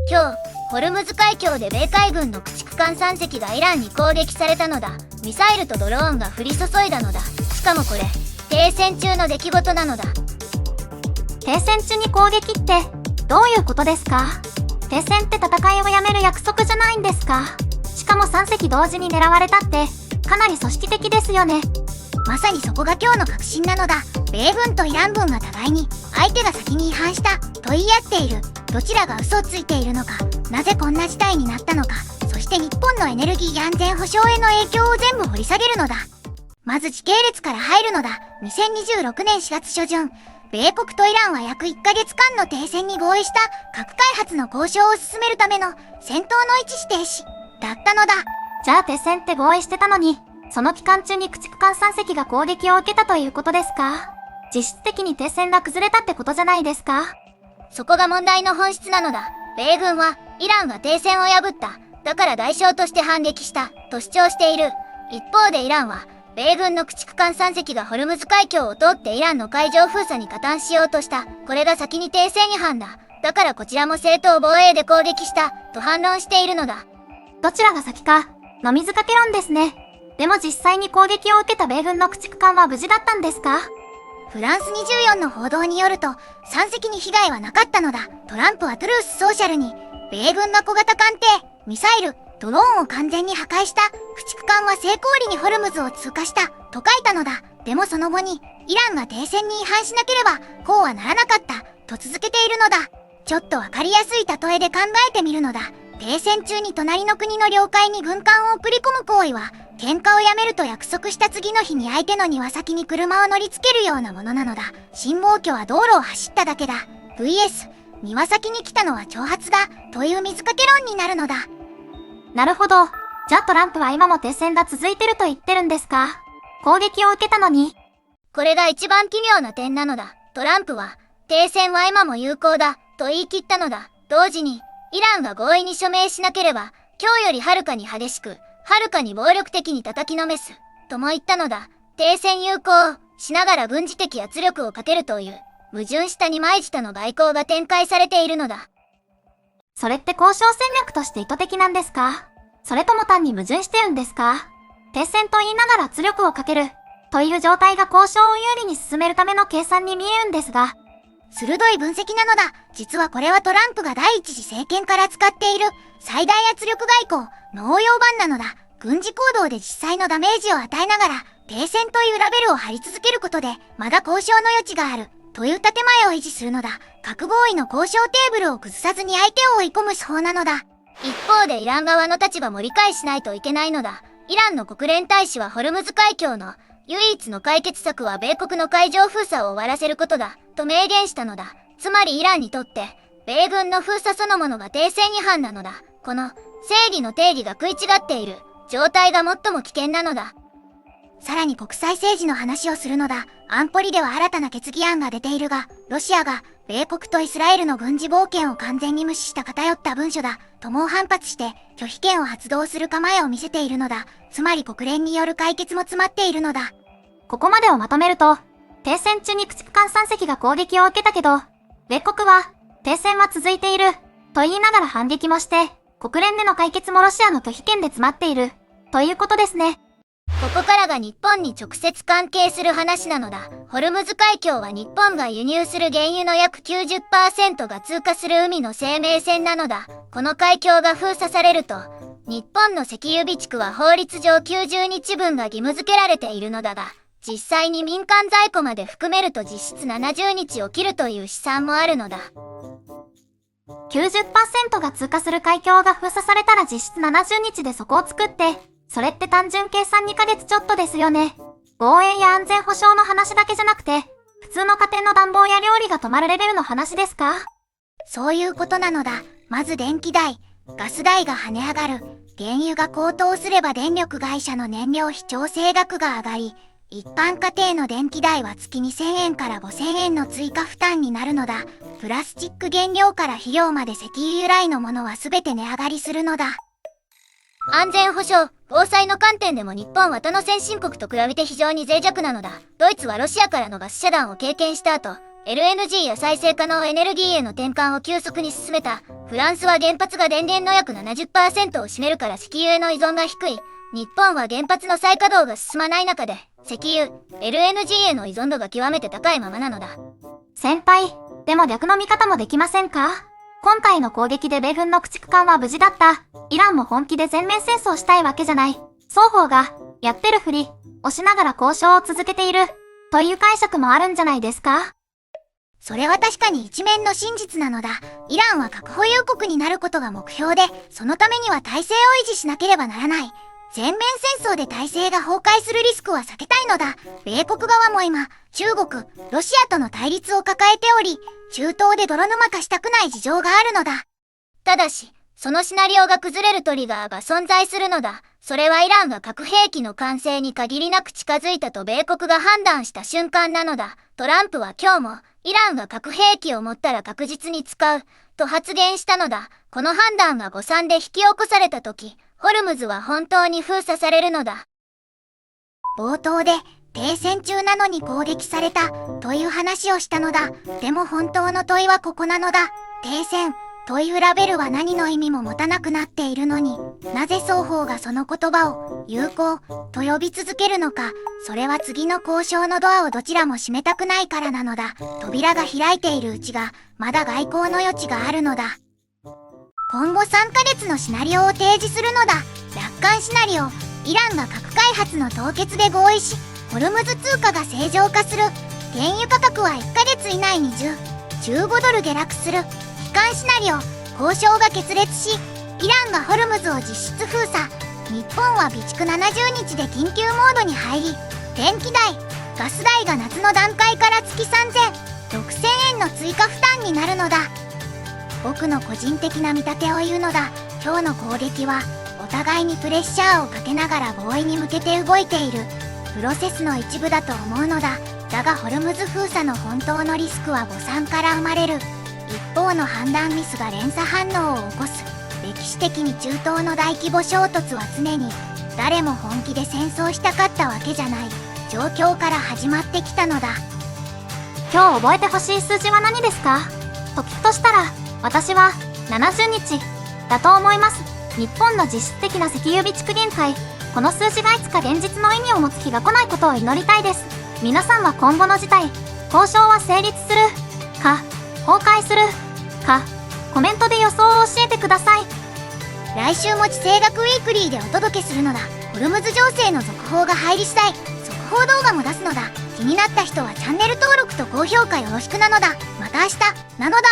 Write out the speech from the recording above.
今日、ホルムズ海峡で米海軍の駆逐艦3隻がイランに攻撃されたのだ。ミサイルとドローンが降り注いだのだ。しかもこれ、停戦中の出来事なのだ。停戦中に攻撃ってどういうことですか？停戦って戦いをやめる約束じゃないんですか？しかも3隻同時に狙われたってかなり組織的ですよね。まさにそこが今日の確信なのだ。米軍とイラン軍が互いに相手が先に違反したと言い合っている。どちらが嘘をついているのか、なぜこんな事態になったのか、そして日本のエネルギー安全保障への影響を全部掘り下げるのだ。まず時系列から入るのだ。2026年4月初旬、米国とイランは約1ヶ月間の停戦に合意した核開発の交渉を進めるための戦闘の位置指定しだったのだ。じゃあ停戦って合意してたのに、その期間中に駆逐艦3隻が攻撃を受けたということですか？実質的に停戦が崩れたってことじゃないですか？そこが問題の本質なのだ。米軍はイランが停戦を破った、だから代償として反撃したと主張している。一方でイランは米軍の駆逐艦3隻がホルムズ海峡を通ってイランの海上封鎖に加担しようとした。これが先に停戦違反だ。だからこちらも正当防衛で攻撃したと反論しているのだ。どちらが先か、野水かけ論ですね。でも実際に攻撃を受けた米軍の駆逐艦は無事だったんですか？フランス24の報道によると、3隻に被害はなかったのだ。トランプはトゥルースソーシャルに、米軍が小型艦艇、ミサイル、ドローンを完全に破壊した駆逐艦は成功裏にホルムズを通過したと書いたのだ。でもその後に、イランが停戦に違反しなければ、こうはならなかったと続けているのだ。ちょっとわかりやすい例えで考えてみるのだ。停戦中に隣の国の領海に軍艦を送り込む行為は、喧嘩をやめると約束した次の日に相手の庭先に車を乗り付けるようなものなのだ。信号機は道路を走っただけだ。vs 庭先に来たのは挑発だという水かけ論になるのだ。なるほど。じゃあトランプは今も停戦が続いてると言ってるんですか？攻撃を受けたのに。これが一番奇妙な点なのだ。トランプは停戦は今も有効だと言い切ったのだ。同時にイランが合意に署名しなければ今日よりはるかに激しく、はるかに暴力的に叩きのめすとも言ったのだ。停戦有効しながら軍事的圧力をかけるという矛盾した二枚舌の外交が展開されているのだ。それって交渉戦略として意図的なんですか？それとも単に矛盾してるんですか？停戦と言いながら圧力をかけるという状態が交渉を有利に進めるための計算に見えるんですが。鋭い分析なのだ。実はこれはトランプが第一次政権から使っている最大圧力外交の応用版なのだ。軍事行動で実際のダメージを与えながら停戦というラベルを貼り続けることでまだ交渉の余地があるという建前を維持するのだ。核合意の交渉テーブルを崩さずに相手を追い込む手法なのだ。一方でイラン側の立場も理解しないといけないのだ。イランの国連大使はホルムズ海峡の唯一の解決策は米国の海上封鎖を終わらせることだと明言したのだ。つまりイランにとって米軍の封鎖そのものが停戦違反なのだ。この正義の定義が食い違っている状態が最も危険なのだ。さらに国際政治の話をするのだ。安保理では新たな決議案が出ているが、ロシアが米国とイスラエルの軍事冒険を完全に無視した偏った文書だと猛反発して拒否権を発動する構えを見せているのだ。つまり国連による解決も詰まっているのだ。ここまでをまとめると、停戦中に駆逐艦3隻が攻撃を受けたけど、米国は停戦は続いていると言いながら反撃もして、国連での解決もロシアの拒否権で詰まっているということですね。ここからが日本に直接関係する話なのだ。ホルムズ海峡は日本が輸入する原油の約 90% が通過する海の生命線なのだ。この海峡が封鎖されると、日本の石油備蓄は法律上90日分が義務付けられているのだが、実際に民間在庫まで含めると実質70日を切るという試算もあるのだ。90% が通過する海峡が封鎖されたら実質70日でそこを作って、それって単純計算2ヶ月ちょっとですよね。防衛や安全保障の話だけじゃなくて、普通の家庭の暖房や料理が止まるレベルの話ですか？そういうことなのだ。まず電気代、ガス代が跳ね上がる。原油が高騰すれば電力会社の燃料費調整額が上がり、一般家庭の電気代は月2000円から5000円の追加負担になるのだ。プラスチック原料から肥料まで石油由来のものは全て値上がりするのだ。安全保障、防災の観点でも日本は他の先進国と比べて非常に脆弱なのだ。ドイツはロシアからのガス遮断を経験した後、LNG や再生可能エネルギーへの転換を急速に進めた。フランスは原発が電源の約 70% を占めるから石油への依存が低い。日本は原発の再稼働が進まない中で、石油、LNG への依存度が極めて高いままなのだ。先輩、でも逆の見方もできませんか？今回の攻撃で米軍の駆逐艦は無事だった。イランも本気で全面戦争したいわけじゃない。双方が、やってるふり、をしながら交渉を続けている、という解釈もあるんじゃないですか？それは確かに一面の真実なのだ。イランは核保有国になることが目標で、そのためには体制を維持しなければならない。全面戦争で体制が崩壊するリスクは避けたいのだ。米国側も今、中国、ロシアとの対立を抱えており、中東で泥沼化したくない事情があるのだ。ただし、そのシナリオが崩れるトリガーが存在するのだ。それはイランが核兵器の完成に限りなく近づいたと米国が判断した瞬間なのだ。トランプは今日も、イランが核兵器を持ったら確実に使う、と発言したのだ。この判断が誤算で引き起こされた時、ホルムズは本当に封鎖されるのだ。冒頭で、停戦中なのに攻撃された、という話をしたのだ。でも本当の問いはここなのだ。停戦、というラベルは何の意味も持たなくなっているのに、なぜ双方がその言葉を、友好、と呼び続けるのか。それは次の交渉のドアをどちらも閉めたくないからなのだ。扉が開いているうちが、まだ外交の余地があるのだ。今後3ヶ月のシナリオを提示するのだ。楽観シナリオ、イランが核開発の凍結で合意し、ホルムズ通貨が正常化する。原油価格は1ヶ月以内に15ドル下落する。悲観シナリオ、交渉が決裂し、イランがホルムズを実質封鎖。日本は備蓄70日で緊急モードに入り、電気代、ガス代が夏の段階から月3000、6000円の追加負担になるのだ。僕の個人的な見立てを言うのだ。今日の攻撃は、お互いにプレッシャーをかけながら合意に向けて動いている、プロセスの一部だと思うのだ。だがホルムズ封鎖の本当のリスクは誤算から生まれる。一方の判断ミスが連鎖反応を起こす。歴史的に中東の大規模衝突は常に、誰も本気で戦争したかったわけじゃない、状況から始まってきたのだ。今日覚えてほしい数字は何ですか？と聞くとしたら、私は70日だと思います。日本の実質的な石油備蓄限界、この数字がいつか現実の意味を持つ日が来ないことを祈りたいです。皆さんは今後の事態、交渉は成立するか、崩壊するか、コメントで予想を教えてください。来週も地政学ウィークリーでお届けするのだ。ホルムズ情勢の続報が入り次第、速報動画も出すのだ。気になった人はチャンネル登録と高評価よろしくなのだ。また明日、なのだ。